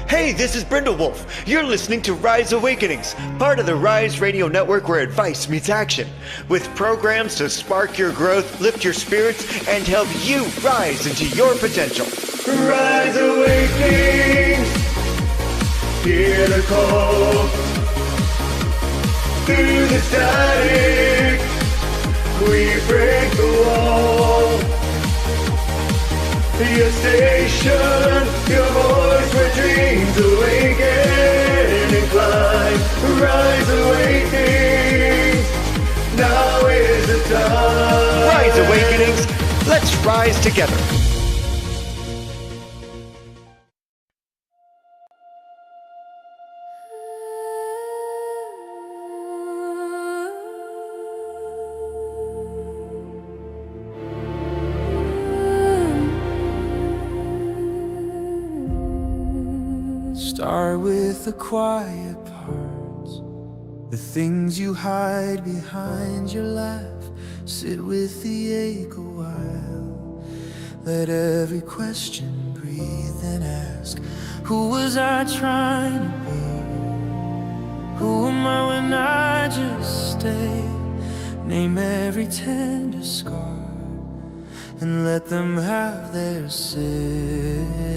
Hey, this is Brindle Wolf. You're listening to Rise Awakenings, part of the Rise Radio Network where advice meets action, with programs to spark your growth, lift your spirits, and help you rise into your potential. Rise Awakenings, hear the call. Through the static, we break the wall. Your station, your voice where dreams awaken and climb. Rise Awakenings, now is the time. Rise Awakenings, let's rise together. Start with the quiet parts, the things you hide behind your laugh. Sit with the ache a while. Let every question breathe and ask, who was I trying to be? Who am I when I just stay? Name every tender scar and let them have their say.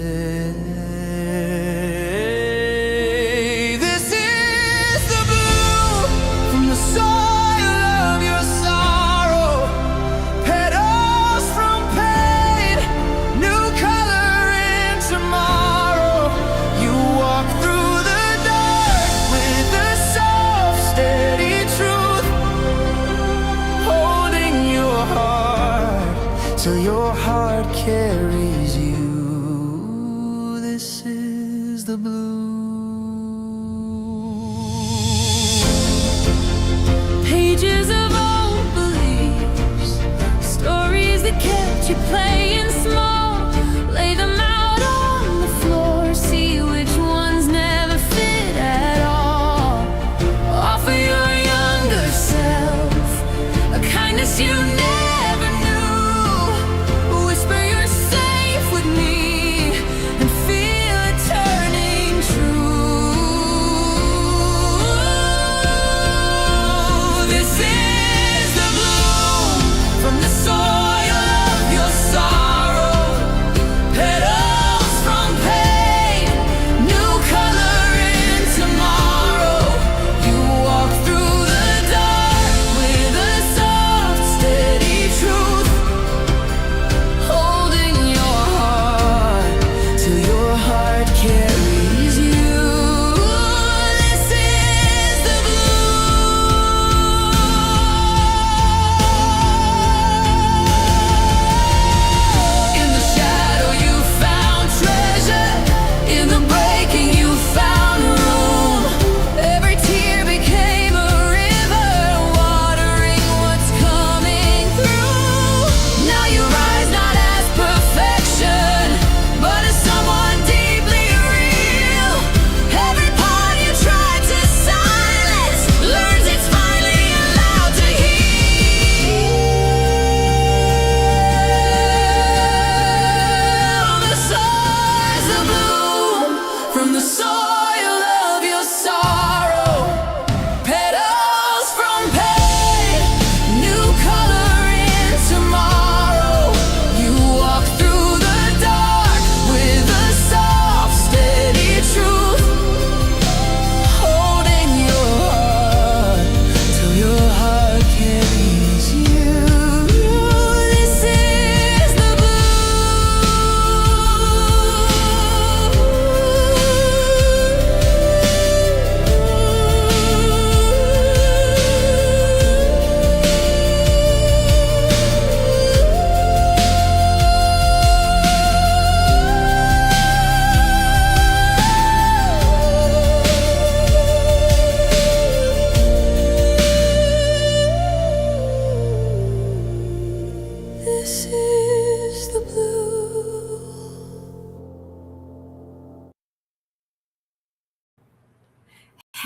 Till your heart carries you. This is the blue. Pages of old beliefs, stories that kept you playing small. Lay them out on the floor, see which ones never fit at all. Offer your younger self a kindness you never. From the soil of your soul.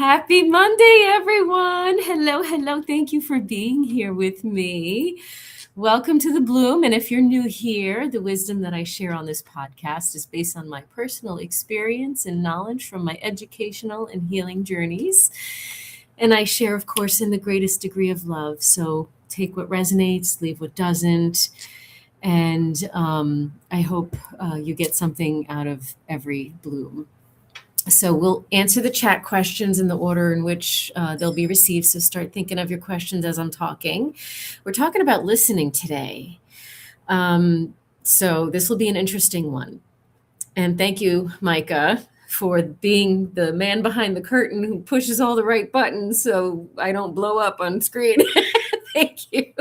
Happy Monday, everyone. Hello. Thank you for being here with me. Welcome to The Bloom. And if you're new here, the wisdom that I share on this podcast is based on my personal experience and knowledge from my educational and healing journeys. And I share, of course, in the greatest degree of love. So take what resonates, leave what doesn't. And I hope you get something out of every bloom. So we'll answer the chat questions in the order in which they'll be received. So start thinking of your questions as I'm talking. We're talking about listening today. So this will be an interesting one. And thank you, Micah, for being the man behind the curtain who pushes all the right buttons so I don't blow up on screen. Thank you.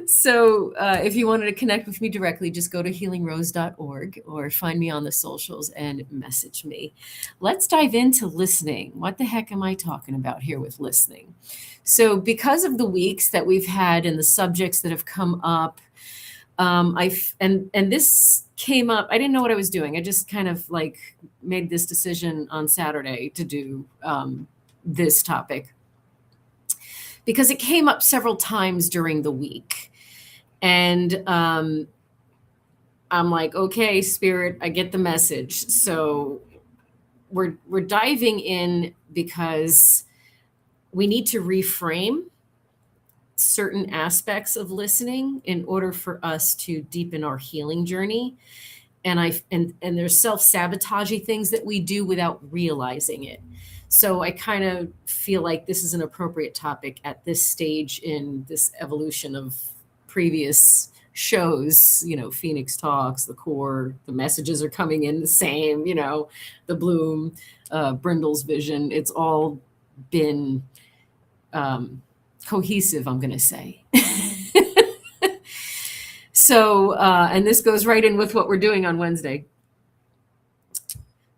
So if you wanted to connect with me directly, just go to healingrose.org or find me on the socials and message me. Let's dive into listening. What the heck am I talking about here with listening? So because of the weeks that we've had and the subjects that have come up, and this came up, I didn't know what I was doing. I just kind of like made this decision on Saturday to do this topic, because it came up several times during the week. And I'm like, okay, Spirit, I get the message. So we're diving in because we need to reframe certain aspects of listening in order for us to deepen our healing journey. And there's self-sabotaging things that we do without realizing it. So I kind of feel like this is an appropriate topic at this stage in this evolution of previous shows, Phoenix Talks, the core, the messages are coming in the same, the Bloom, Brindle's vision. It's all been cohesive, I'm going to say. So, and this goes right in with what we're doing on Wednesday.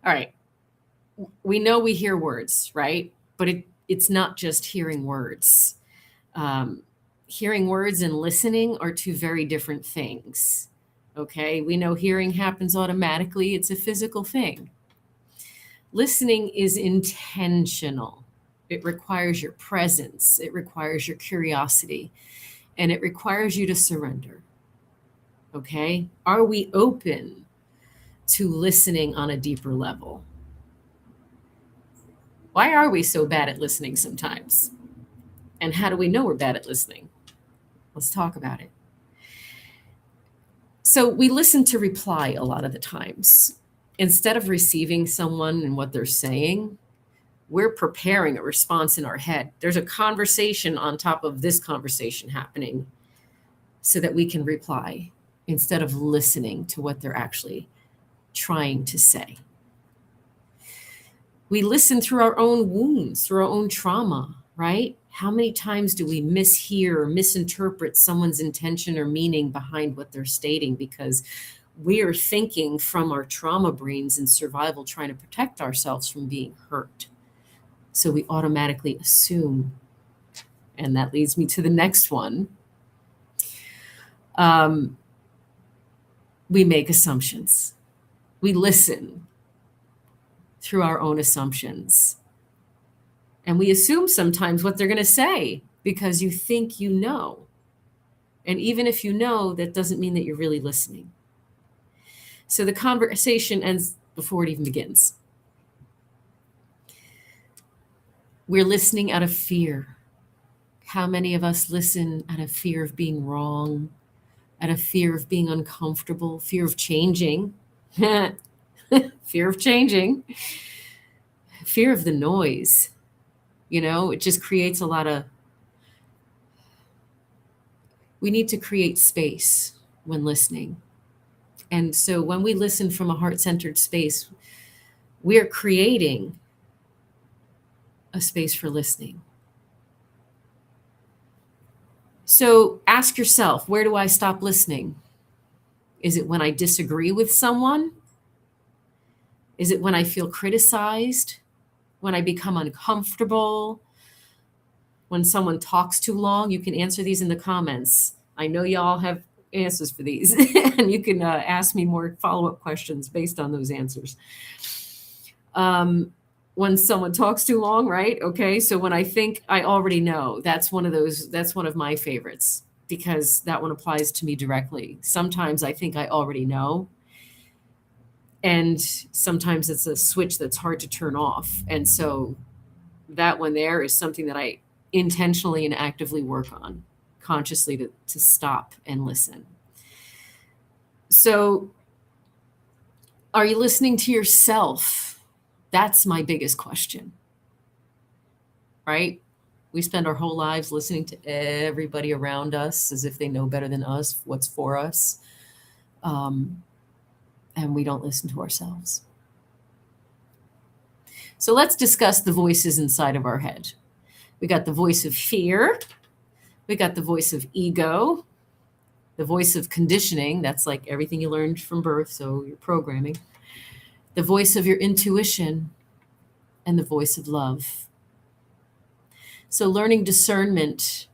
All right. We know we hear words, right? But it's not just hearing words. Hearing words and listening are two very different things. Okay, we know hearing happens automatically. It's a physical thing. Listening is intentional. It requires your presence. It requires your curiosity. And it requires you to surrender. Okay, are we open to listening on a deeper level? Why are we so bad at listening sometimes? And how do we know we're bad at listening? Let's talk about it. So we listen to reply a lot of the times. Instead of receiving someone and what they're saying, we're preparing a response in our head. There's a conversation on top of this conversation happening so that we can reply instead of listening to what they're actually trying to say. We listen through our own wounds, through our own trauma, right? How many times do we mishear or misinterpret someone's intention or meaning behind what they're stating because we are thinking from our trauma brains and survival, trying to protect ourselves from being hurt. So we automatically assume. And that leads me to the next one. We make assumptions. We listen through our own assumptions. And we assume sometimes what they're going to say because you think you know. And even if you know, that doesn't mean that you're really listening. So the conversation ends before it even begins. We're listening out of fear. How many of us listen out of fear of being wrong, out of fear of being uncomfortable, fear of changing, fear of changing, fear of the noise? It just creates a lot of, we need to create space when listening. And so when we listen from a heart-centered space, we are creating a space for listening. So ask yourself, where do I stop listening? Is it when I disagree with someone? Is it when I feel criticized? When I become uncomfortable? When someone talks too long? You can answer these in the comments. I know y'all have answers for these. And you can ask me more follow-up questions based on those answers. when someone talks too long, right? Okay. So when I think I already know, that's one of my favorites because that one applies to me directly. Sometimes I think I already know. And sometimes it's a switch that's hard to turn off. And so that one there is something that I intentionally and actively work on consciously to stop and listen. So are you listening to yourself? That's my biggest question, right? We spend our whole lives listening to everybody around us as if they know better than us what's for us. And we don't listen to ourselves. So let's discuss the voices inside of our head. We got the voice of fear. We got the voice of ego, the voice of conditioning. That's like everything you learned from birth, so you're programming. The voice of your intuition and the voice of love. So learning discernment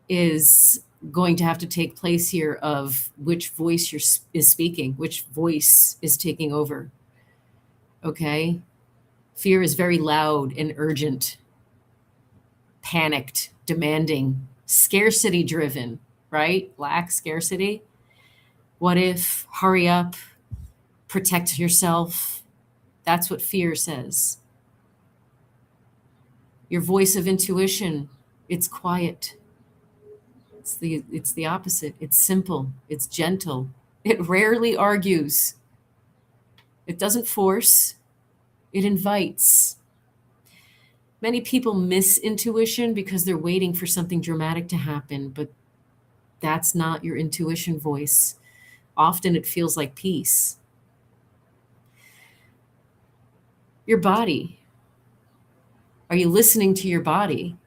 is going to have to take place here of which voice is speaking, which voice is taking over. Okay? Fear is very loud and urgent, panicked, demanding, scarcity driven, right? Lack, scarcity. What if? Hurry up, protect yourself. That's what fear says. Your voice of intuition, it's quiet. It's the opposite. It's simple. It's gentle. It rarely argues. It doesn't force. It invites. Many people miss intuition because they're waiting for something dramatic to happen, but that's not your intuition voice. Often it feels like peace. Your body. Are you listening to your body?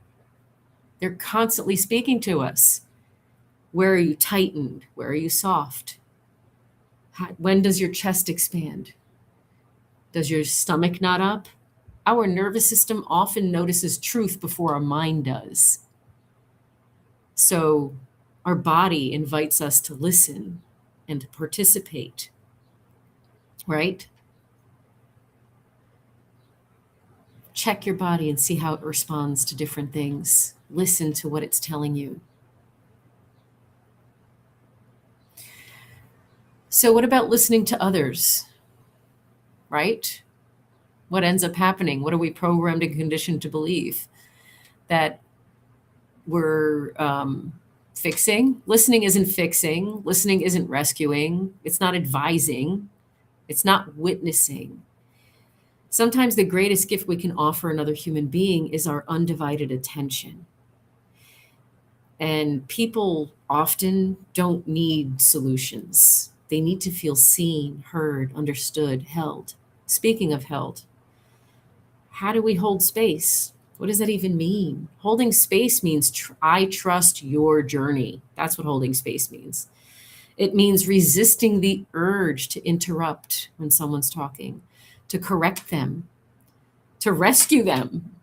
They're constantly speaking to us. Where are you tightened? Where are you soft? When does your chest expand? Does your stomach knot up? Our nervous system often notices truth before our mind does. So our body invites us to listen and to participate, right? Check your body and see how it responds to different things. Listen to what it's telling you. So what about listening to others, right? What ends up happening? What are we programmed and conditioned to believe? That we're fixing? Listening isn't fixing. Listening isn't rescuing. It's not advising. It's not witnessing. Sometimes the greatest gift we can offer another human being is our undivided attention. And people often don't need solutions. They need to feel seen, heard, understood, held. Speaking of held, how do we hold space? What does that even mean? Holding space means I trust your journey. That's what holding space means. It means resisting the urge to interrupt when someone's talking, to correct them, to rescue them,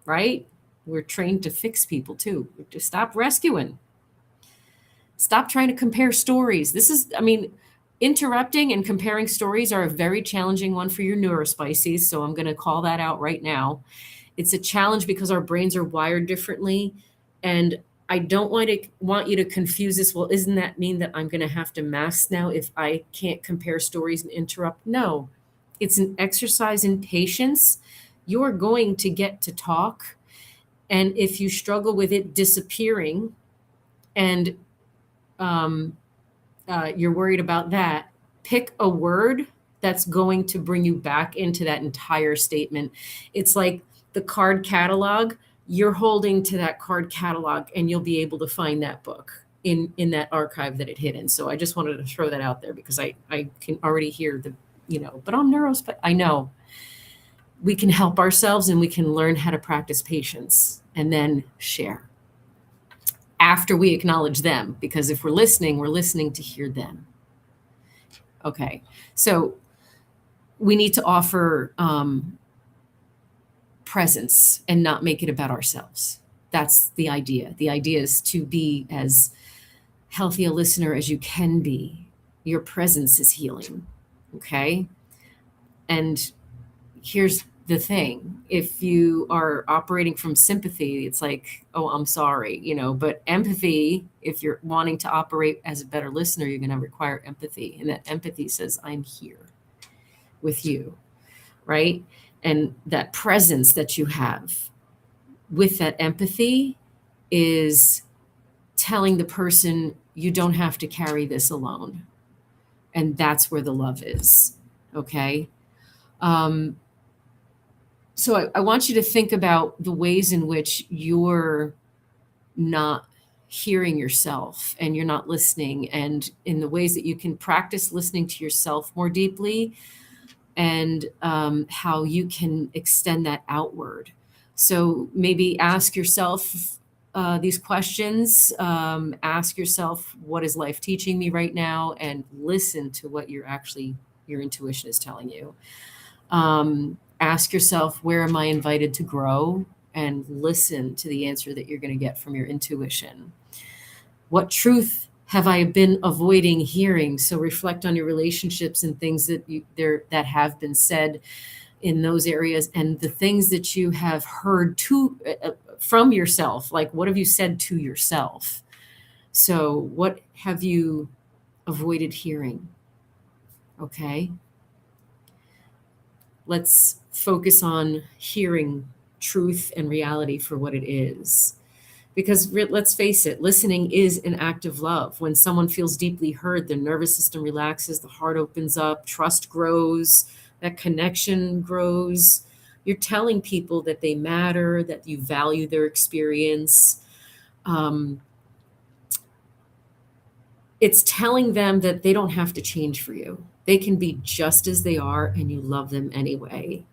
right? We're trained to fix people too. To stop rescuing. Stop trying to compare stories. Interrupting and comparing stories are a very challenging one for your neurospices, so I'm going to call that out right now. It's a challenge because our brains are wired differently, and I don't want you to confuse this. Well, isn't that mean that I'm going to have to mask now if I can't compare stories and interrupt? No, it's an exercise in patience. You're going to get to talk, and if you struggle with it disappearing, and you're worried about that, pick a word that's going to bring you back into that entire statement. It's like the card catalog. You're holding to that card catalog and you'll be able to find that book in that archive that it hid in. So I just wanted to throw that out there because I can already hear but I'm but I know we can help ourselves and we can learn how to practice patience and then share after we acknowledge them, because if we're listening to hear them. Okay, so we need to offer presence and not make it about ourselves. That's the idea. The idea is to be as healthy a listener as you can be. Your presence is healing, okay? And here's the thing. If you are operating from sympathy, it's like, oh, I'm sorry, but empathy, if you're wanting to operate as a better listener, you're going to require empathy. And that empathy says, I'm here with you, right? And that presence that you have with that empathy is telling the person, you don't have to carry this alone. And that's where the love is. Okay. So I want you to think about the ways in which you're not hearing yourself and you're not listening, and in the ways that you can practice listening to yourself more deeply, and how you can extend that outward. So maybe ask yourself these questions. Ask yourself, what is life teaching me right now? And listen to what your intuition is telling you. Ask yourself, where am I invited to grow? And listen to the answer that you're going to get from your intuition. What truth have I been avoiding hearing? So reflect on your relationships and things that have been said in those areas, and the things that you have heard from yourself. Like, what have you said to yourself? So what have you avoided hearing? Okay. Let's focus on hearing truth and reality for what it is. Because let's face it, listening is an act of love. When someone feels deeply heard, their nervous system relaxes, the heart opens up, trust grows, that connection grows. You're telling people that they matter, that you value their experience. It's telling them that they don't have to change for you. They can be just as they are, and you love them anyway.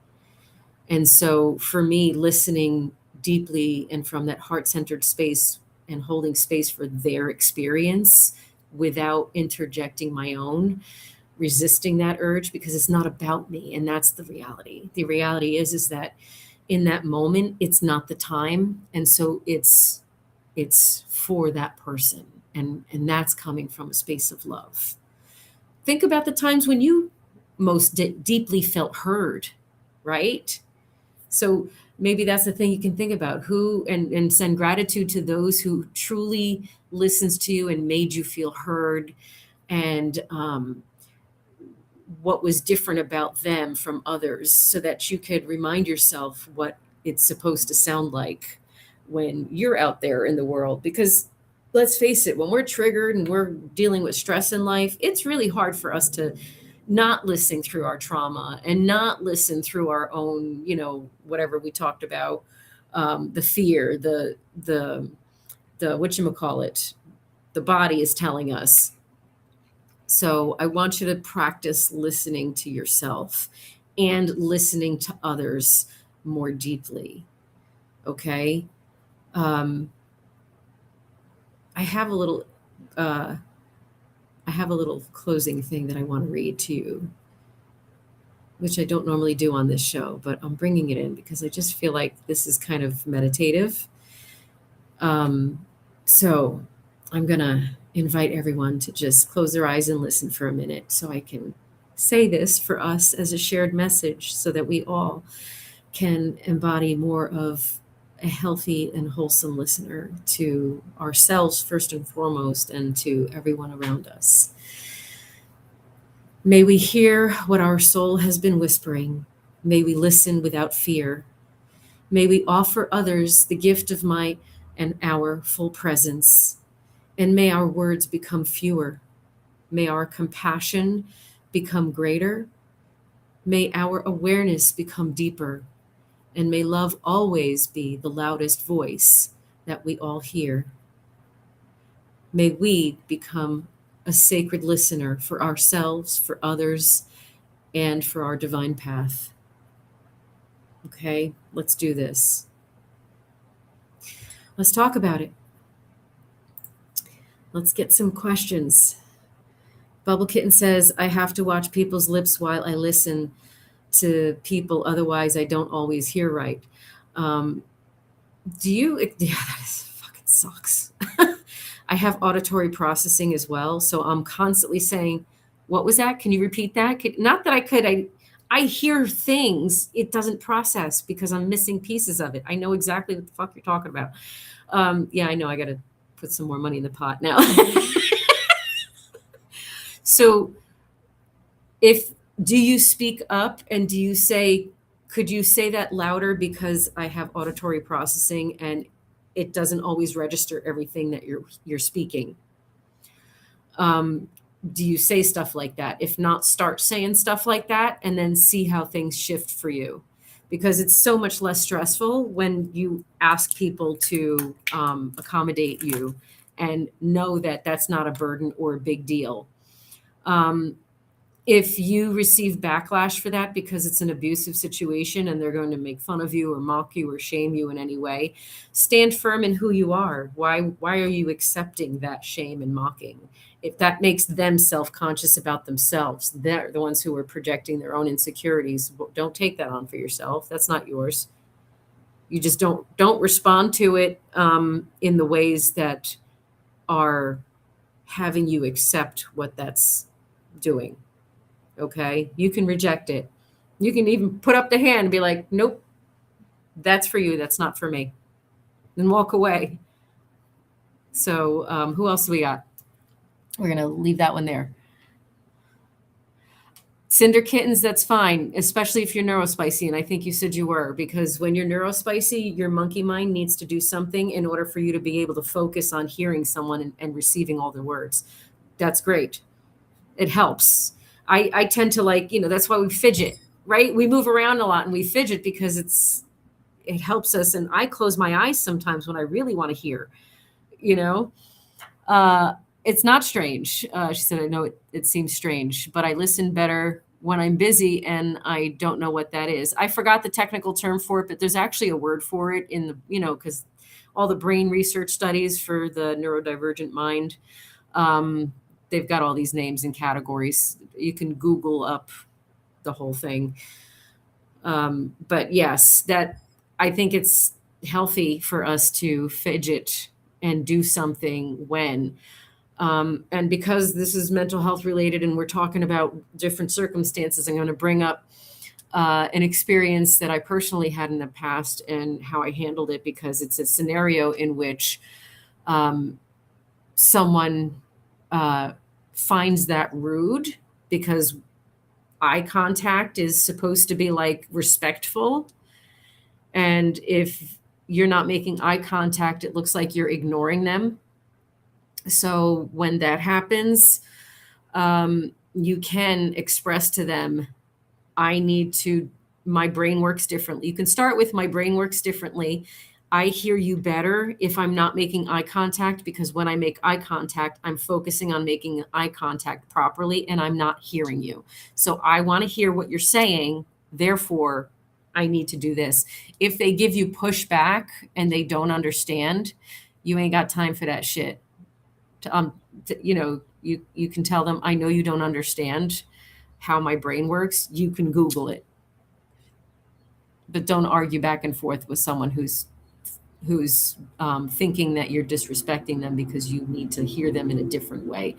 And so for me, listening deeply and from that heart-centered space and holding space for their experience without interjecting my own, resisting that urge, because it's not about me. And that's the reality. The reality is that in that moment, it's not the time. And so it's for that person. And that's coming from a space of love. Think about the times when you most deeply felt heard, right? So maybe that's the thing you can think about, and send gratitude to those who truly listens to you and made you feel heard, and what was different about them from others, so that you could remind yourself what it's supposed to sound like when you're out there in the world. Because let's face it, when we're triggered and we're dealing with stress in life, it's really hard for us to not listen through our trauma and not listen through our own, whatever we talked about, the fear, the whatchamacallit, the body is telling us. So I want you to practice listening to yourself and listening to others more deeply. Okay. I have a little closing thing that I want to read to you, which I don't normally do on this show, but I'm bringing it in because I just feel like this is kind of meditative. So I'm going to invite everyone to just close their eyes and listen for a minute, so I can say this for us as a shared message, so that we all can embody more of a healthy and wholesome listener to ourselves first and foremost, and to everyone around us. May we hear what our soul has been whispering. May we listen without fear. May we offer others the gift of my and our full presence. And may our words become fewer. May our compassion become greater. May our awareness become deeper. And may love always be the loudest voice that we all hear. May we become a sacred listener for ourselves, for others, and for our divine path. Okay, let's do this. Let's talk about it. Let's get some questions. Bubble Kitten says, I have to watch people's lips while I listen to people, otherwise I don't always hear right. Yeah, that fucking sucks. I have auditory processing as well, so I'm constantly saying, what was that? Can you repeat that? Not that I could, I hear things it doesn't process because I'm missing pieces of it. I know exactly what the fuck you're talking about. Yeah, I know I got to put some more money in the pot now. So if do you speak up and do you say, could you say that louder because I have auditory processing and it doesn't always register everything that you're speaking? Do you say stuff like that? If not, start saying stuff like that and then see how things shift for you. Because it's so much less stressful when you ask people to accommodate you and know that that's not a burden or a big deal. If you receive backlash for that because it's an abusive situation and they're going to make fun of you or mock you or shame you in any way, stand firm in who you are. Why are you accepting that shame and mocking? If that makes them self-conscious about themselves, they're the ones who are projecting their own insecurities. Don't take that on for yourself. That's not yours. You just don't respond to it in the ways that are having you accept what that's doing. Okay, you can reject it. You can even put up the hand and be like, nope, that's for you, that's not for me, and walk away. So who else do we got? We're gonna leave that one there. Cinder kittens, that's fine, especially if you're neurospicy, and I think you said you were, because when you're neurospicy, your monkey mind needs to do something in order for you to be able to focus on hearing someone and receiving all their words. That's great. It helps. I tend to like, that's why we fidget, right? We move around a lot and we fidget because it helps us. And I close my eyes sometimes when I really want to hear, it's not strange. She said, I know it seems strange, but I listen better when I'm busy and I don't know what that is. I forgot the technical term for it, but there's actually a word for it in the, because all the brain research studies for the neurodivergent mind, they've got all these names and categories. You can Google up the whole thing. But yes, that I think it's healthy for us to fidget and do something when. And because this is mental health related and we're talking about different circumstances, I'm going to bring up an experience that I personally had in the past and how I handled it, because it's a scenario in which someone finds that rude, because eye contact is supposed to be like respectful. And if you're not making eye contact, it looks like you're ignoring them. So when that happens, you can express to them, my brain works differently. You can start with, my brain works differently. I hear you better if I'm not making eye contact, because when I make eye contact, I'm focusing on making eye contact properly and I'm not hearing you. So I want to hear what you're saying. Therefore, I need to do this. If they give you pushback and they don't understand, you ain't got time for that shit. You can tell them, I know you don't understand how my brain works. You can Google it. But don't argue back and forth with someone who's thinking that you're disrespecting them because you need to hear them in a different way.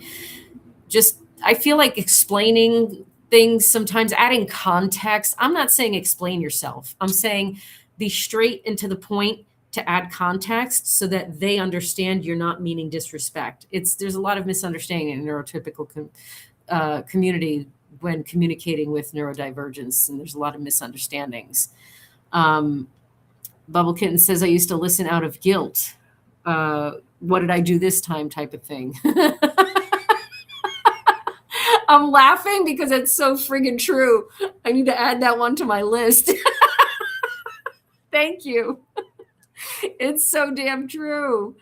I feel like explaining things, sometimes adding context. I'm not saying explain yourself. I'm saying be straight and to the point to add context so that they understand you're not meaning disrespect. There's a lot of misunderstanding in neurotypical community when communicating with neurodivergence, and there's a lot of misunderstandings. Bubble Kitten says, I used to listen out of guilt. What did I do this time type of thing. I'm laughing because it's so friggin' true. I need to add that one to my list. Thank you. It's so damn true,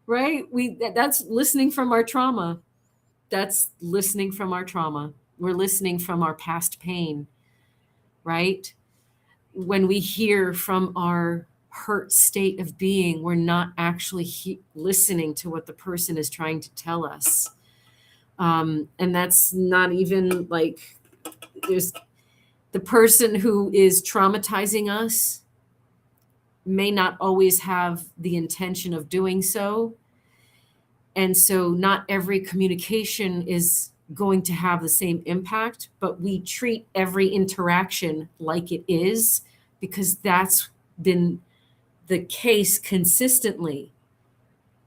right? That's listening from our trauma. That's listening from our trauma. We're listening from our past pain, right? When we hear from our hurt state of being, we're not actually listening to what the person is trying to tell us. And that's not even like, there's the person who is traumatizing us may not always have the intention of doing so. And so not every communication is going to have the same impact, but we treat every interaction like it is, because that's been the case consistently,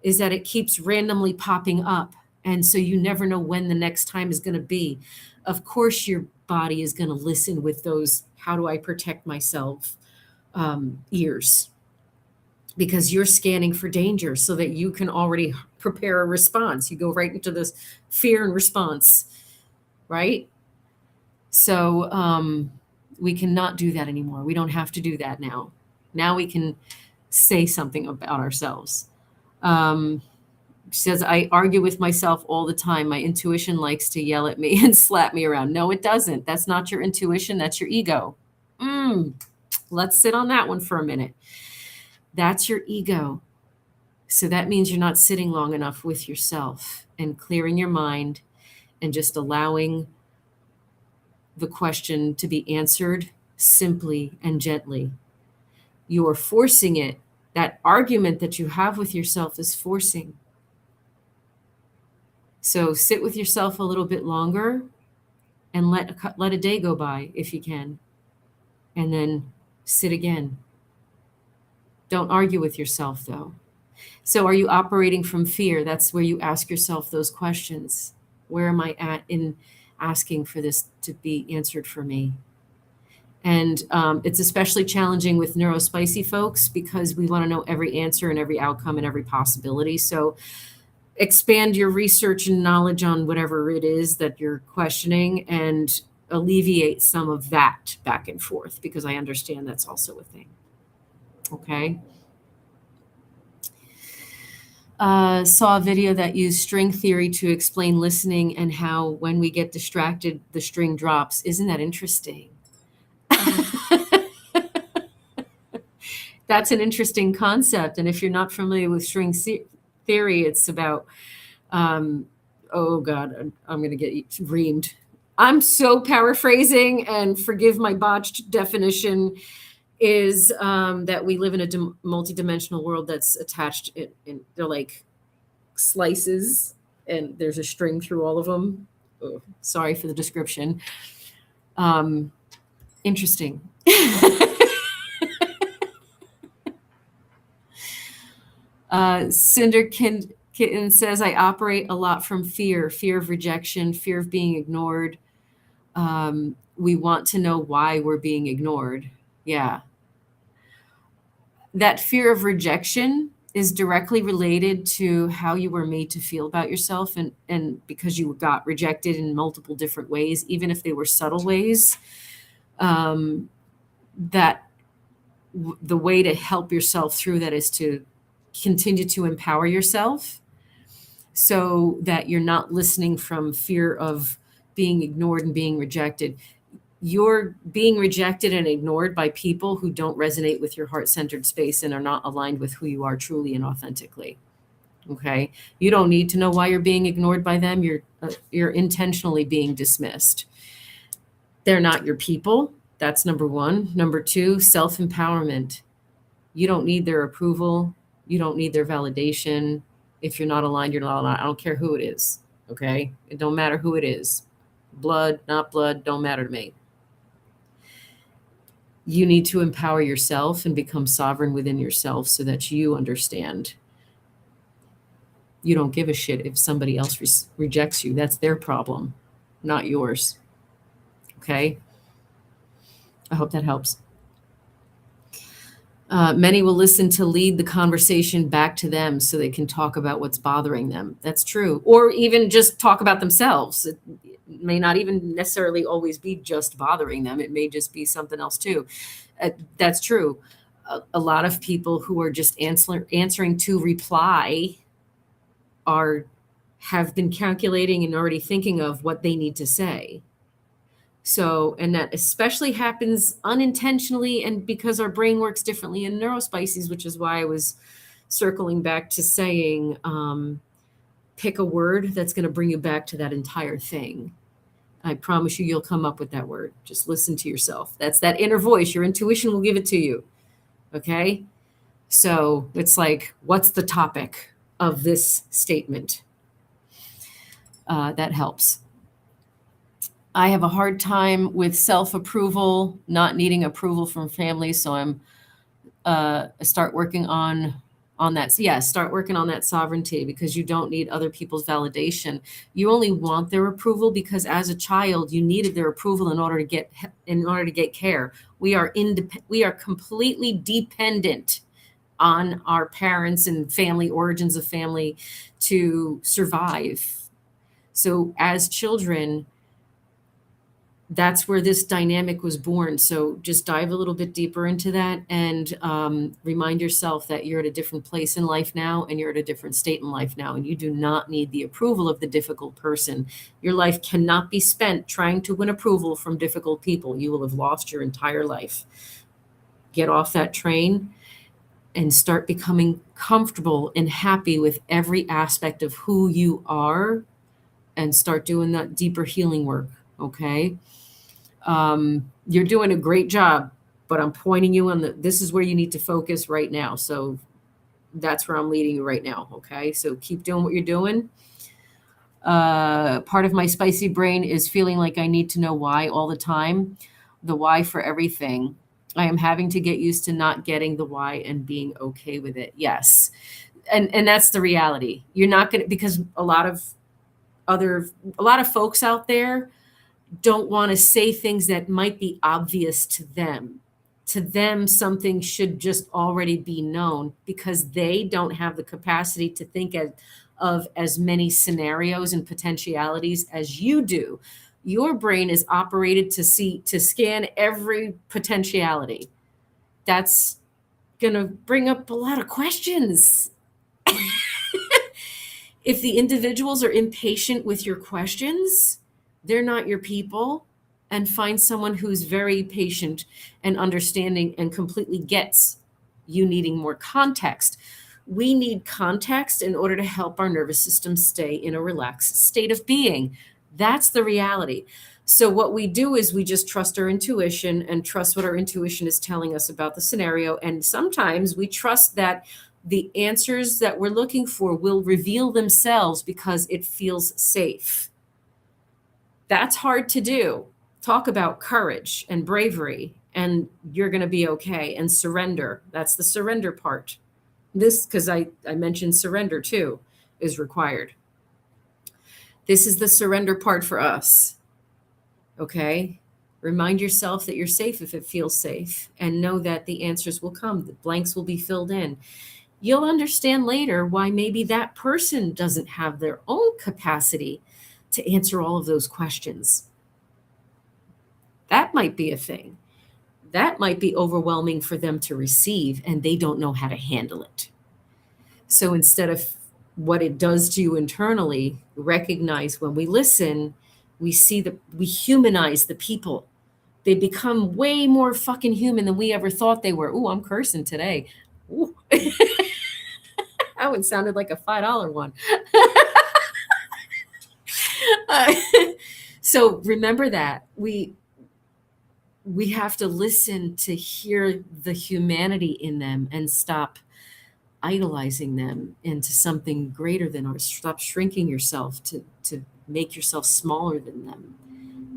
is that it keeps randomly popping up. And so you never know when the next time is going to be. Of course, your body is going to listen with those, how do I protect myself, ears, because you're scanning for danger so that you can already prepare a response. You go right into this fear and response, right? So we cannot do that anymore. We don't have to do that now. Now we can say something about ourselves. She says, I argue with myself all the time. My intuition likes to yell at me and slap me around. No, it doesn't. That's not your intuition. That's your ego. Let's sit on that one for a minute. That's your ego. So that means you're not sitting long enough with yourself and clearing your mind and just allowing the question to be answered simply and gently. You are forcing it. That argument that you have with yourself is forcing. So sit with yourself a little bit longer and let a day go by if you can. And then sit again. Don't argue with yourself, though. So are you operating from fear? That's where you ask yourself those questions. Where am I at in asking for this to be answered for me? And it's especially challenging with neurospicy folks because we want to know every answer and every outcome and every possibility. So expand your research and knowledge on whatever it is that you're questioning and alleviate some of that back and forth, because I understand that's also a thing. Okay. Saw a video that used string theory to explain listening and how when we get distracted, the string drops. Isn't that interesting? That's an interesting concept. And if you're not familiar with string theory, it's about, oh God, I'm going to get reamed. I'm so paraphrasing, and forgive my botched definition, is that we live in a multidimensional world that's attached in they're like slices, and there's a string through all of them. Oh, sorry for the description. Interesting. Cinder Kitten says, I operate a lot from fear of rejection, fear of being ignored. We want to know why we're being ignored. Yeah. That fear of rejection is directly related to how you were made to feel about yourself. And because you got rejected in multiple different ways, even if they were subtle ways, that the way to help yourself through that is to continue to empower yourself so that you're not listening from fear of being ignored and being rejected. You're being rejected and ignored by people who don't resonate with your heart-centered space and are not aligned with who you are truly and authentically. Okay? You don't need to know why you're being ignored by them. You're intentionally being dismissed. They're not your people. That's number one. Number two, self-empowerment. You don't need their approval. You don't need their validation. If you're not aligned, you're not aligned. I don't care who it is. Okay? It don't matter who it is. Blood, not blood, don't matter to me. You need to empower yourself and become sovereign within yourself so that you understand you don't give a shit if somebody else rejects you. That's their problem, not yours. Okay? I hope that helps. Many will listen to lead the conversation back to them so they can talk about what's bothering them. That's true. Or even just talk about themselves. It may not even necessarily always be just bothering them. It may just be something else too. That's true. A lot of people who are just answering to reply have been calculating and already thinking of what they need to say. So, and that especially happens unintentionally, and because our brain works differently in neurospices, which is why I was circling back to saying, pick a word that's going to bring you back to that entire thing. I promise you, you'll come up with that word. Just listen to yourself. That's that inner voice. Your intuition will give it to you. Okay? So it's like, what's the topic of this statement? That helps. I have a hard time with self-approval, not needing approval from family. So I start working on that. So yeah, start working on that sovereignty, because you don't need other people's validation. You only want their approval because as a child you needed their approval in order to get care. We are completely dependent on our parents and family, origins of family, to survive. So as children, that's where this dynamic was born. So just dive a little bit deeper into that, and remind yourself that you're at a different place in life now, and you're at a different state in life now, and you do not need the approval of the difficult person. Your life cannot be spent trying to win approval from difficult people. You will have lost your entire life. Get off that train and start becoming comfortable and happy with every aspect of who you are, and start doing that deeper healing work. Okay. You're doing a great job, but I'm pointing you on this is where you need to focus right now. So that's where I'm leading you right now. Okay. So keep doing what you're doing. Part of my spicy brain is feeling like I need to know why all the time, the why for everything. I am having to get used to not getting the why and being okay with it. Yes. And that's the reality. You're not going to, because a lot of folks out there don't want to say things that might be obvious to them. To them, something should just already be known, because they don't have the capacity to think of as many scenarios and potentialities as you do. Your brain is operated to scan every potentiality. That's going to bring up a lot of questions. If the individuals are impatient with your questions, they're not your people. And find someone who's very patient and understanding and completely gets you needing more context. We need context in order to help our nervous system stay in a relaxed state of being. That's the reality. So what we do is we just trust our intuition and trust what our intuition is telling us about the scenario. And sometimes we trust that the answers that we're looking for will reveal themselves because it feels safe. That's hard to do. Talk about courage and bravery, and you're going to be okay. And surrender. That's the surrender part. This, because I mentioned surrender too, is required. This is the surrender part for us. Okay. Remind yourself that you're safe if it feels safe, and know that the answers will come. The blanks will be filled in. You'll understand later why maybe that person doesn't have their own capacity to answer all of those questions. That might be a thing. That might be overwhelming for them to receive, and they don't know how to handle it. So instead of what it does to you internally, recognize when we listen, we humanize the people. They become way more fucking human than we ever thought they were. Ooh, I'm cursing today. Ooh. That one sounded like a $5 one. So remember that we have to listen to hear the humanity in them, and stop idolizing them into something greater than ours. Stop shrinking yourself to make yourself smaller than them.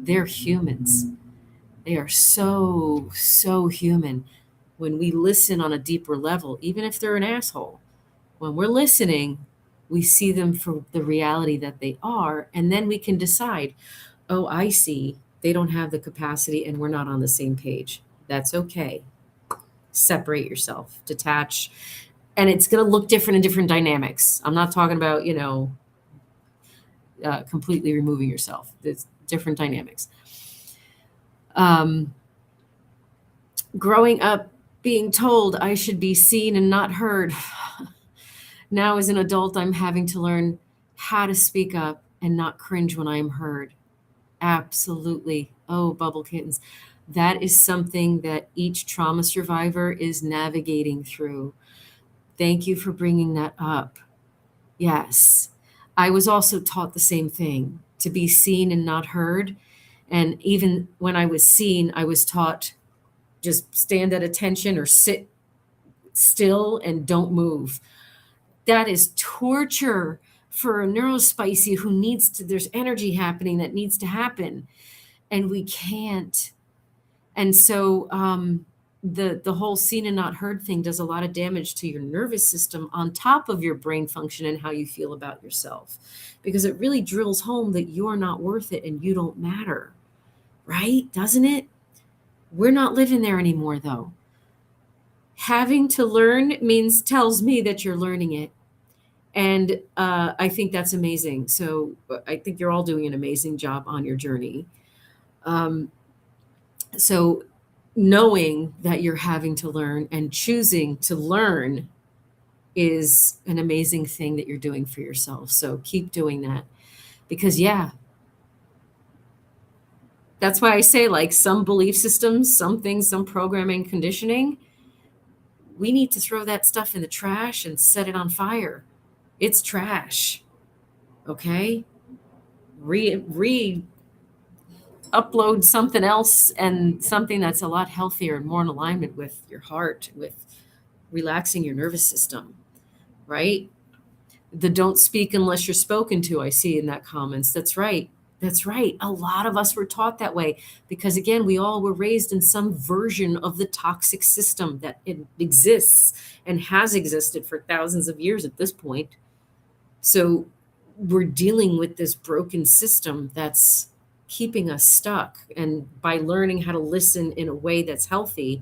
They're humans. They are so, so human. When we listen on a deeper level, even if they're an asshole, when we're listening, we see them for the reality that they are. And then we can decide, oh, I see. They don't have the capacity and we're not on the same page. That's okay. Separate yourself, detach. And it's going to look different in different dynamics. I'm not talking about, completely removing yourself. There's different dynamics. Growing up being told I should be seen and not heard. Now as an adult, I'm having to learn how to speak up and not cringe when I'm heard. Absolutely. Oh, bubble kittens. That is something that each trauma survivor is navigating through. Thank you for bringing that up. Yes. I was also taught the same thing, to be seen and not heard. And even when I was seen, I was taught just stand at attention or sit still and don't move. That is torture for a neurospicy who needs to, there's energy happening that needs to happen. and we can't. And so the whole seen and not heard thing does a lot of damage to your nervous system on top of your brain function and how you feel about yourself, because it really drills home that you're not worth it and you don't matter, right? Doesn't it? We're not living there anymore, though. Having to learn tells me that you're learning it. And I think that's amazing. So I think you're all doing an amazing job on your journey. So knowing that you're having to learn and choosing to learn is an amazing thing that you're doing for yourself. So keep doing that, because that's why I say, like, some belief systems, some things, some programming, conditioning, we need to throw that stuff in the trash and set it on fire. It's trash. Okay? Upload something else, and something that's a lot healthier and more in alignment with your heart, with relaxing your nervous system, right? The don't speak unless you're spoken to, I see in that comments. That's right. That's right. A lot of us were taught that way because, again, we all were raised in some version of the toxic system that it exists and has existed for thousands of years at this point. So we're dealing with this broken system that's keeping us stuck. And by learning how to listen in a way that's healthy,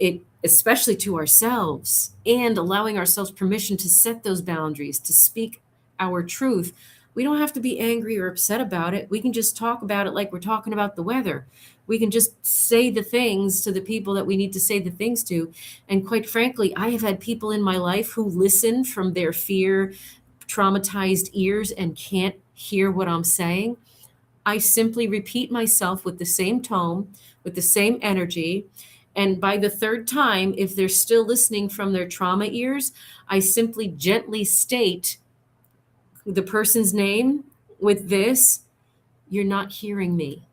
it, especially to ourselves, and allowing ourselves permission to set those boundaries, to speak our truth, we don't have to be angry or upset about it. We can just talk about it like we're talking about the weather. We can just say the things to the people that we need to say the things to. And quite frankly, I have had people in my life who listen from their fear traumatized ears and can't hear what I'm saying. I simply repeat myself with the same tone, with the same energy. And by the third time, if they're still listening from their trauma ears, I simply gently state the person's name with this: you're not hearing me.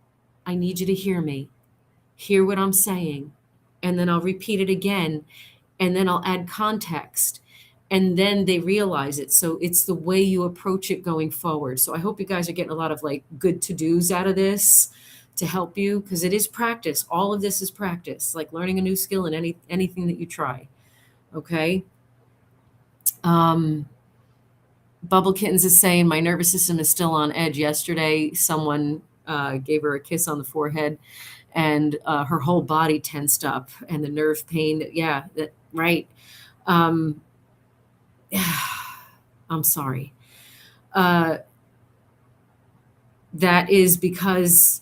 I need you to hear me. Hear what I'm saying. And then I'll repeat it again. And then I'll add context. And then they realize it. So it's the way you approach it going forward. So I hope you guys are getting a lot of like good to-dos out of this to help you, because it is practice. All of this is practice, like learning a new skill in anything that you try. Okay. Bubble Kittens is saying my nervous system is still on edge. Yesterday, someone gave her a kiss on the forehead, and her whole body tensed up, and the nerve pain. Yeah, right. I'm sorry. That is because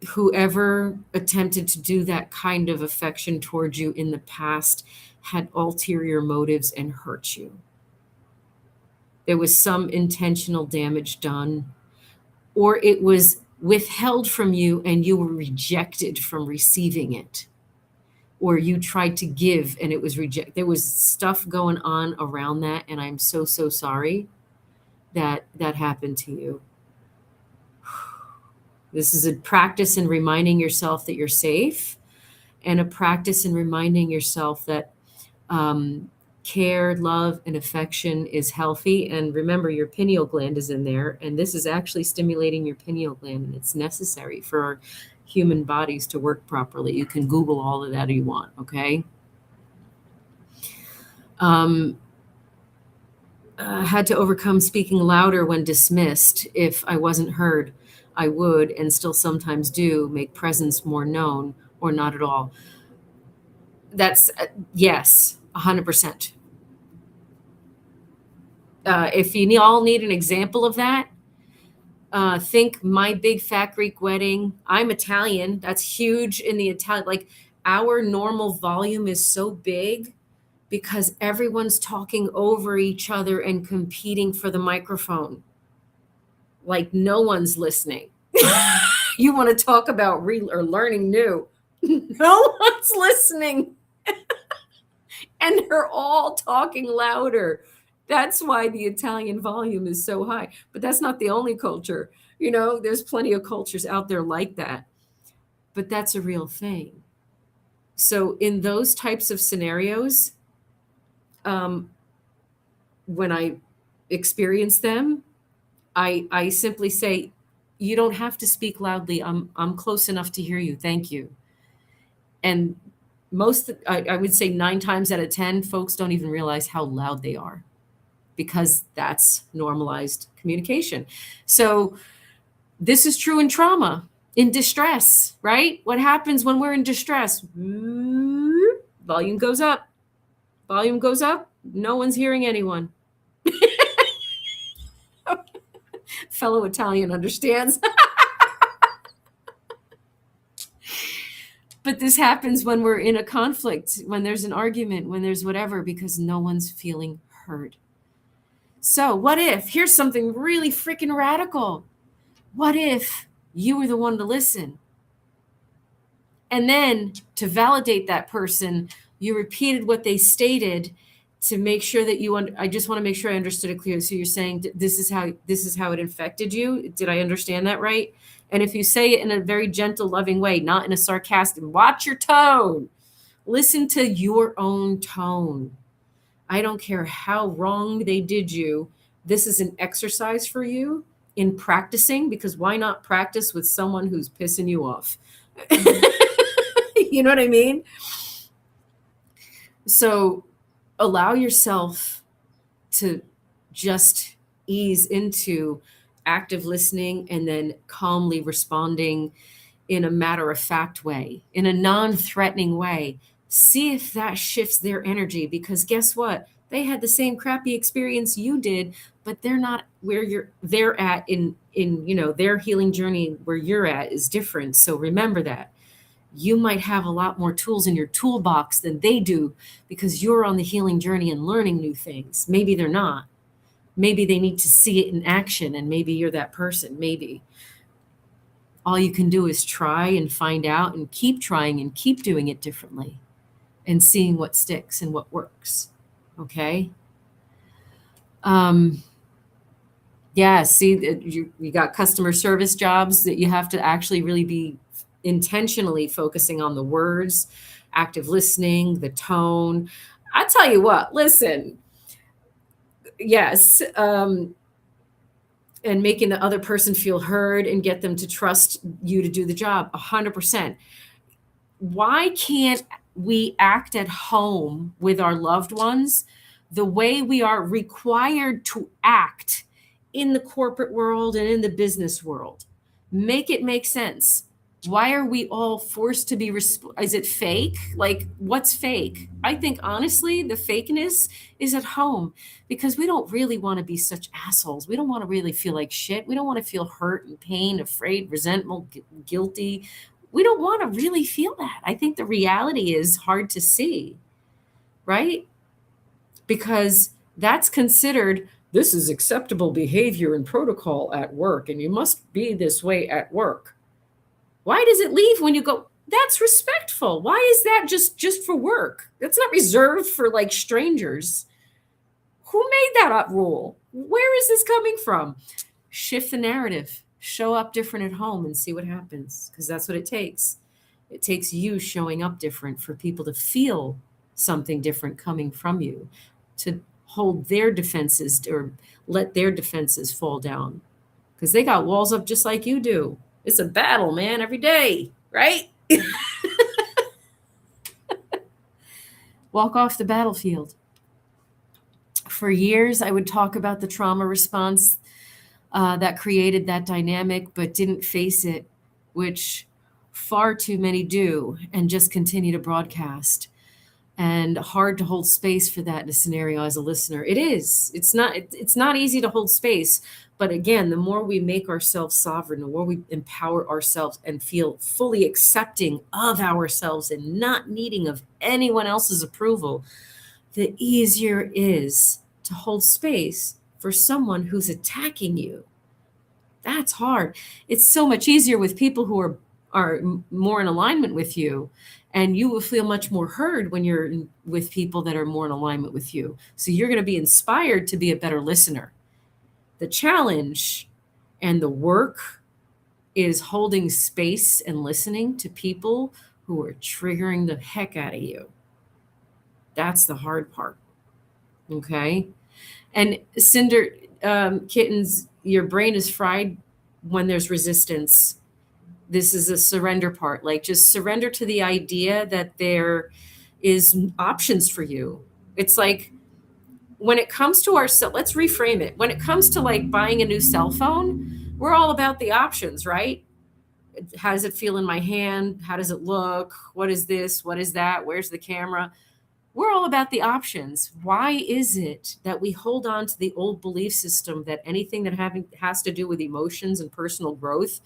whoever attempted to do that kind of affection towards you in the past had ulterior motives and hurt you. There was some intentional damage done, or it was withheld from you and you were rejected from receiving it, or you tried to give and it was rejected. There was stuff going on around that, and I'm so sorry that happened to you. This is a practice in reminding yourself that you're safe, and a practice in reminding yourself that care, love, and affection is healthy. And remember, your pineal gland is in there, and this is actually stimulating your pineal gland, and it's necessary for our human bodies to work properly. You can Google all of that if you want, okay? Had to overcome speaking louder when dismissed. If I wasn't heard, I would, and still sometimes do, make presence more known, or not at all. That's yes, 100%. If you all need an example of that, think My Big Fat Greek Wedding. I'm Italian. That's huge in the Italian. Like, our normal volume is so big because everyone's talking over each other and competing for the microphone. Like, no one's listening. You want to talk about learning new. No one's listening. And they're all talking louder. That's why the Italian volume is so high. But that's not the only culture. You know, there's plenty of cultures out there like that. But that's a real thing. So in those types of scenarios, when I experience them, I simply say, You don't have to speak loudly. I'm close enough to hear you. Thank you. And I would say 9 times out of 10, folks don't even realize how loud they are because that's normalized communication. So this is true in trauma, in distress, right? What happens when we're in distress? Volume goes up. Volume goes up. No one's hearing anyone. Fellow Italian understands. But this happens when we're in a conflict, when there's an argument, when there's whatever, because no one's feeling heard. So, what if? Here's something really freaking radical. What if you were the one to listen? And then to validate that person, you repeated what they stated to make sure that I just want to make sure I understood it clearly. So you're saying this is how it infected you. Did I understand that right? And if you say it in a very gentle, loving way, not in a sarcastic, watch your tone. Listen to your own tone. I don't care how wrong they did you. This is an exercise for you in practicing, because why not practice with someone who's pissing you off? You know what I mean? So allow yourself to just ease into active listening and then calmly responding in a matter-of-fact way, in a non-threatening way. See if that shifts their energy, because guess what? They had the same crappy experience you did, but they're not where they're at in their healing journey. Where you're at is different. So remember that. You might have a lot more tools in your toolbox than they do because you're on the healing journey and learning new things. Maybe they're not. Maybe they need to see it in action, and maybe you're that person. Maybe. All you can do is try and find out and keep trying and keep doing it differently and seeing what sticks and what works. Okay? Yeah, see, you got customer service jobs that you have to actually really be intentionally focusing on the words, active listening, the tone. I tell you what, listen, yes, and making the other person feel heard and get them to trust you to do the job, 100%. Why can't we act at home with our loved ones the way we are required to act in the corporate world and in the business world? Make it make sense. Why are we all forced to be, is it fake? Like, what's fake? I think honestly, the fakeness is at home, because we don't really want to be such assholes. We don't want to really feel like shit. We don't want to feel hurt and pain, afraid, resentful, guilty. We don't want to really feel that. I think the reality is hard to see, right? Because that's considered, this is acceptable behavior and protocol at work, and you must be this way at work. Why does it leave when you go, that's respectful? Why is that just for work? That's not reserved for like strangers. Who made that up rule? Where is this coming from? Shift the narrative. Show up different at home and see what happens, because that's what it takes. It takes you showing up different for people to feel something different coming from you, to hold their defenses or let their defenses fall down, because they got walls up just like you do. It's a battle, man, every day, right? Walk off the battlefield. For years, I would talk about the trauma response that created that dynamic, but didn't face it, which far too many do, and just continue to broadcast. And hard to hold space for that in a scenario as a listener. It is. It's not easy to hold space. But again, the more we make ourselves sovereign, the more we empower ourselves and feel fully accepting of ourselves and not needing of anyone else's approval, the easier it is to hold space for someone who's attacking you. That's hard. It's so much easier with people who are more in alignment with you. And you will feel much more heard when you're with people that are more in alignment with you. So you're going to be inspired to be a better listener. The challenge and the work is holding space and listening to people who are triggering the heck out of you. That's the hard part. Okay. And Cinder, kittens, your brain is fried when there's resistance, this is a surrender part. Like, just surrender to the idea that there is options for you. It's like, when it comes to let's reframe it. When it comes to like buying a new cell phone, we're all about the options, right? How does it feel in my hand? How does it look? What is this? What is that? Where's the camera? We're all about the options. Why is it that we hold on to the old belief system that anything that has to do with emotions and personal growth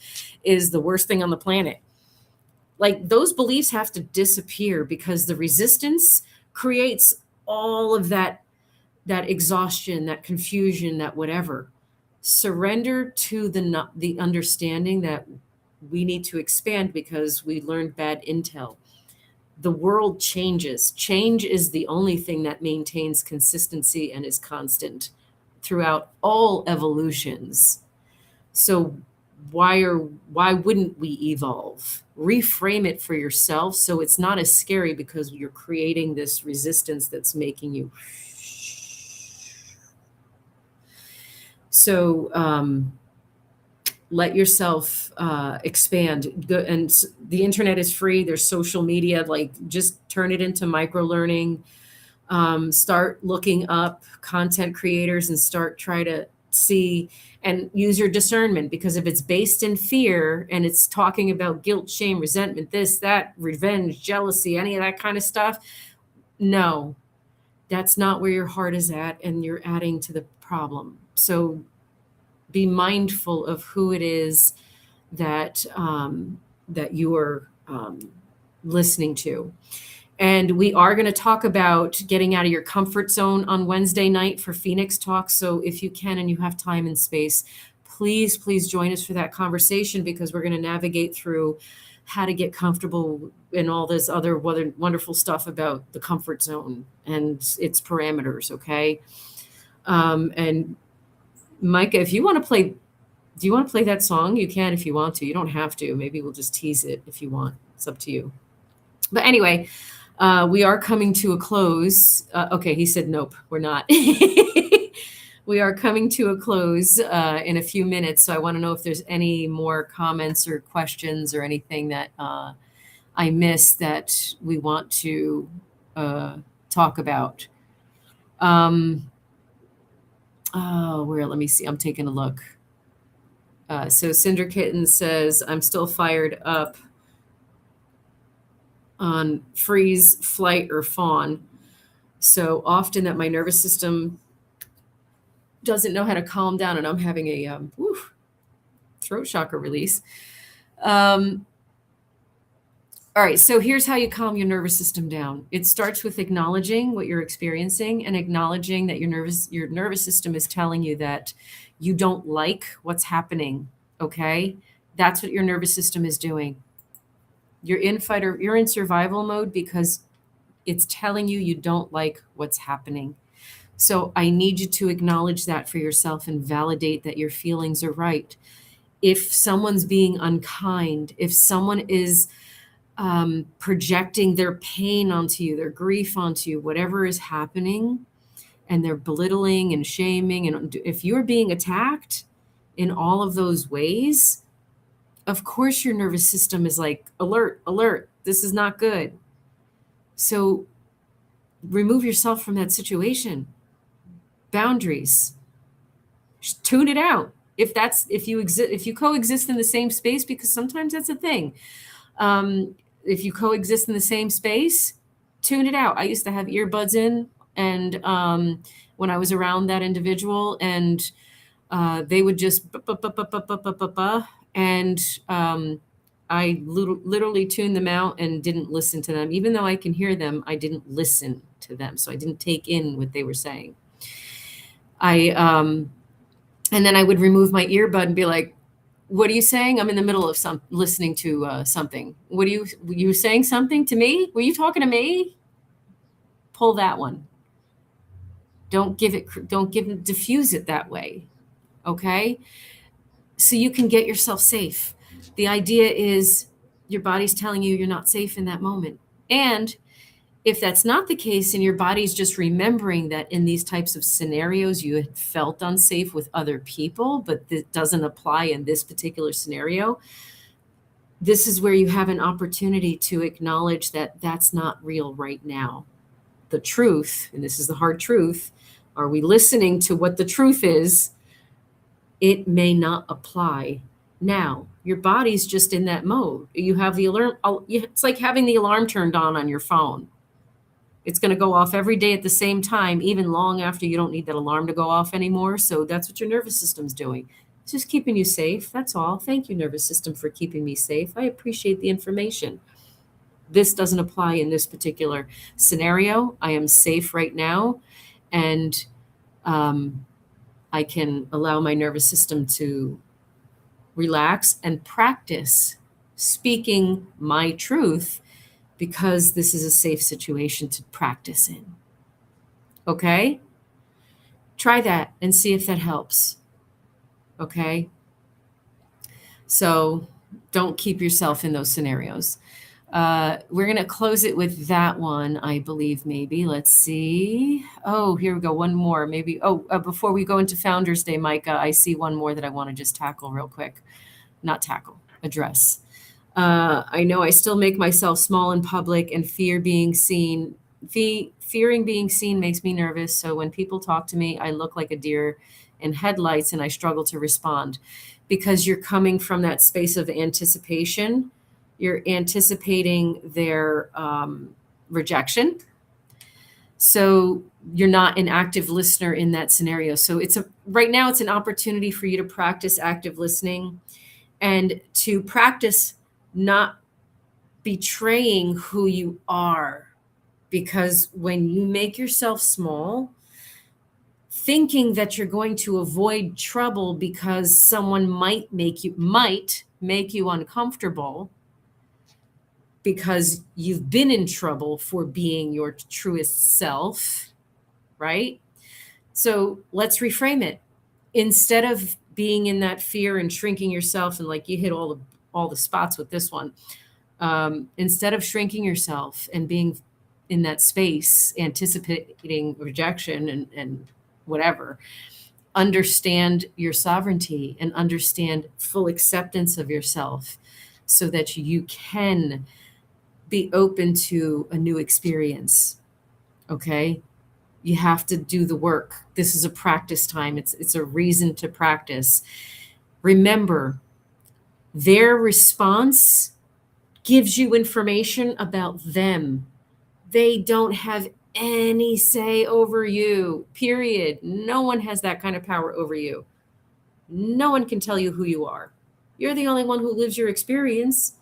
is the worst thing on the planet? Like, those beliefs have to disappear, because the resistance creates all of that exhaustion, that confusion, that whatever. Surrender to the understanding that we need to expand because we learned bad intel. The world changes. Change is the only thing that maintains consistency and is constant throughout all evolutions. So why wouldn't we evolve? Reframe it for yourself so it's not as scary, because you're creating this resistance that's making you. So let yourself expand. And the internet is free. There's social media. Like, just turn it into micro learning. Start looking up content creators and try to see and use your discernment, because if it's based in fear and it's talking about guilt, shame, resentment, this, that, revenge, jealousy, any of that kind of stuff, no, that's not where your heart is at, and you're adding to the problem. So be mindful of who it is that that you are listening to. And we are going to talk about getting out of your comfort zone on Wednesday night for Phoenix Talk. So if you can and you have time and space, please join us for that conversation, because we're going to navigate through how to get comfortable and all this other wonderful stuff about the comfort zone and its parameters. Okay. And Micah, if you want to play, do you want to play that song? You can if you want to. You don't have to. Maybe we'll just tease it if you want. It's up to you. But anyway, we are coming to a close. Okay, he said nope, we're not. We are coming to a close in a few minutes. So I want to know if there's any more comments or questions or anything that I missed that we want to talk about. Let me see. I'm taking a look. So Cinder Kitten says, I'm still fired up on freeze, flight, or fawn. So often that my nervous system doesn't know how to calm down, and I'm having a throat chakra release. All right, so here's how you calm your nervous system down. It starts with acknowledging what you're experiencing and acknowledging that your nervous system is telling you that you don't like what's happening, okay? That's what your nervous system is doing. You're in survival mode because it's telling you you don't like what's happening. So I need you to acknowledge that for yourself and validate that your feelings are right. If someone's being unkind, if someone is projecting their pain onto you, their grief onto you, whatever is happening, and they're belittling and shaming, and if you're being attacked in all of those ways, of course your nervous system is like, alert, alert, this is not good. So remove yourself from that situation. Boundaries. Just tune it out. If you coexist in the same space, because sometimes that's a thing. If you coexist in the same space, tune it out. I used to have earbuds in, and when I was around that individual, and they would just and I literally tuned them out and didn't listen to them. Even though I can hear them, I didn't listen to them. So I didn't take in what they were saying. And then I would remove my earbud and be like, what are you saying? I'm in the middle of listening to something. Were you saying something to me? Were you talking to me? Pull that one. Don't diffuse it that way. Okay? So you can get yourself safe. The idea is your body's telling you you're not safe in that moment. And If that's not the case and your body's just remembering that in these types of scenarios you had felt unsafe with other people, but that doesn't apply in this particular scenario, this is where you have an opportunity to acknowledge that that's not real right now. The truth, and this is the hard truth, are we listening to what the truth is? It may not apply now. Your body's just in that mode. You have the alarm. It's like having the alarm turned on your phone. It's going to go off every day at the same time, even long after you don't need that alarm to go off anymore. So that's what your nervous system's doing. It's just keeping you safe. That's all. Thank you, nervous system, for keeping me safe. I appreciate the information. This doesn't apply in this particular scenario. I am safe right now. And I can allow my nervous system to relax and practice speaking my truth, because this is a safe situation to practice in. Okay? Try that and see if that helps. Okay? So don't keep yourself in those scenarios. We're going to close it with that one, I believe, maybe. Let's see. Oh, here we go. One more, maybe. Oh, before we go into Founders Day, Micah, I see one more that I want to just tackle real quick. Not tackle, address. I know I still make myself small in public, and fearing being seen makes me nervous. So when people talk to me, I look like a deer in headlights and I struggle to respond, because you're coming from that space of anticipation. You're anticipating their rejection. So you're not an active listener in that scenario. So right now it's an opportunity for you to practice active listening and to practice not betraying who you are. Because when you make yourself small, thinking that you're going to avoid trouble because someone might make you uncomfortable, because you've been in trouble for being your truest self, right? So let's reframe it. Instead of being in that fear and shrinking yourself, and like you hit all the spots with this one, instead of shrinking yourself and being in that space, anticipating rejection and whatever, understand your sovereignty and understand full acceptance of yourself, so that you can be open to a new experience. Okay? You have to do the work. This is a practice time. It's a reason to practice. Remember, their response gives you information about them. They don't have any say over you, period. No one has that kind of power over you. No one can tell you who you are. You're the only one who lives your experience.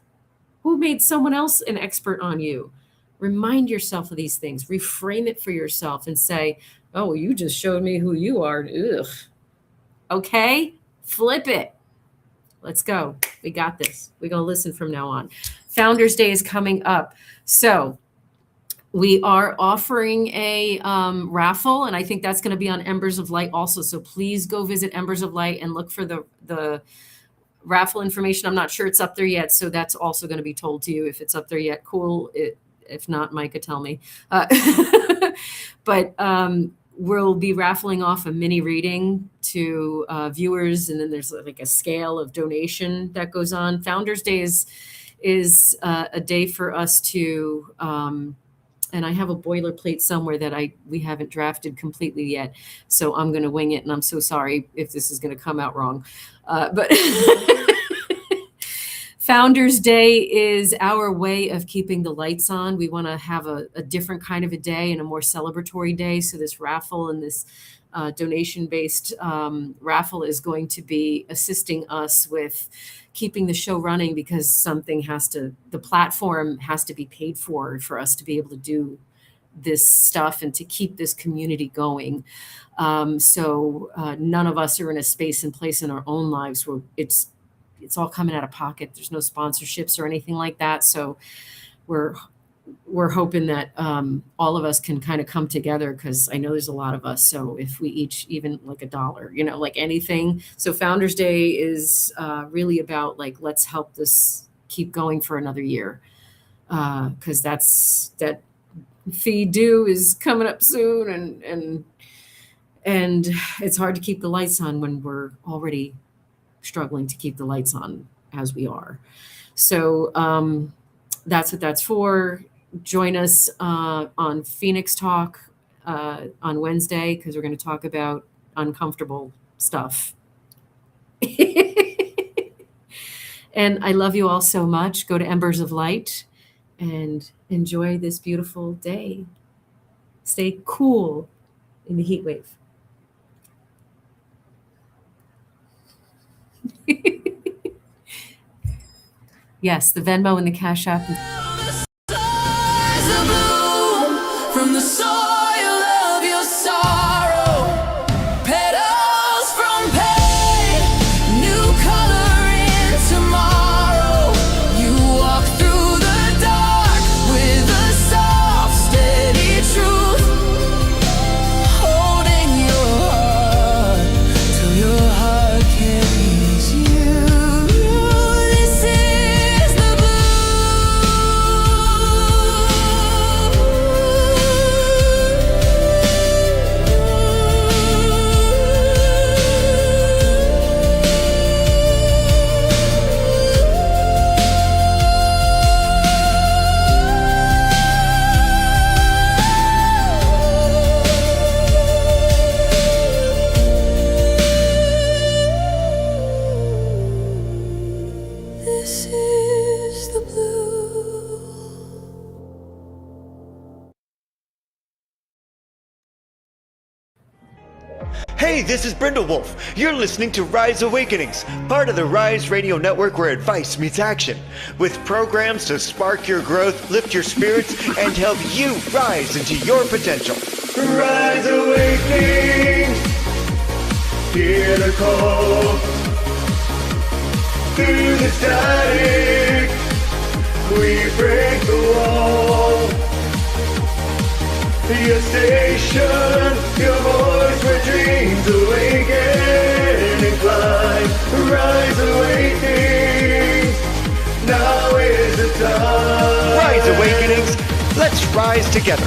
Who made someone else an expert on you? Remind yourself of these things. Reframe it for yourself and say, oh, you just showed me who you are. Ugh. Okay? Flip it. Let's go. We got this. We're going to listen from now on. Founders Day is coming up. So we are offering a raffle, and I think that's going to be on Embers of Light also. So please go visit Embers of Light and look for the raffle information. I'm not sure it's up there yet, so that's also going to be told to you. If it's up there yet, cool. If not, Micah, tell me. But we'll be raffling off a mini reading to viewers, and then there's like a scale of donation that goes on. Founders Day is a day for us to, and I have a boilerplate somewhere that we haven't drafted completely yet, so I'm going to wing it, and I'm so sorry if this is going to come out wrong. But Founders Day is our way of keeping the lights on. We want to have a different kind of a day and a more celebratory day. So this raffle and this donation-based raffle is going to be assisting us with keeping the show running, because the platform has to be paid for us to be able to do this stuff and to keep this community going. So none of us are in a space and place in our own lives where it's all coming out of pocket. There's no sponsorships or anything like that. So we're hoping that all of us can kind of come together, because I know there's a lot of us. So if we each, even like $1, like anything. So Founders Day is really about like, let's help this keep going for another year. Because that Feed due is coming up soon, and it's hard to keep the lights on when we're already struggling to keep the lights on as we are. So that's what that's for. Join us on Phoenix Talk on Wednesday, because we're going to talk about uncomfortable stuff. And I love you all so much. Go to Embers of Light and enjoy this beautiful day. Stay cool in the heat wave. Yes, the Venmo and the Cash App. From the soil of your sorrow, petals from pain, new color in tomorrow. You walk through the dark with a soft, steady truth, holding your heart till your heart carries you. This is the blue. This is the blue. Hey, this is Brindle Wolf. You're listening to Rise Awakenings, part of the Rise Radio Network where advice meets action, with programs to spark your growth, lift your spirits, and help you rise into your potential. Rise Awakenings, hear the call. Through the static, we break the wall. Your station, your voice where dreams awaken and climb. Rise Awakenings, now is the time. Rise Awakenings, let's rise together.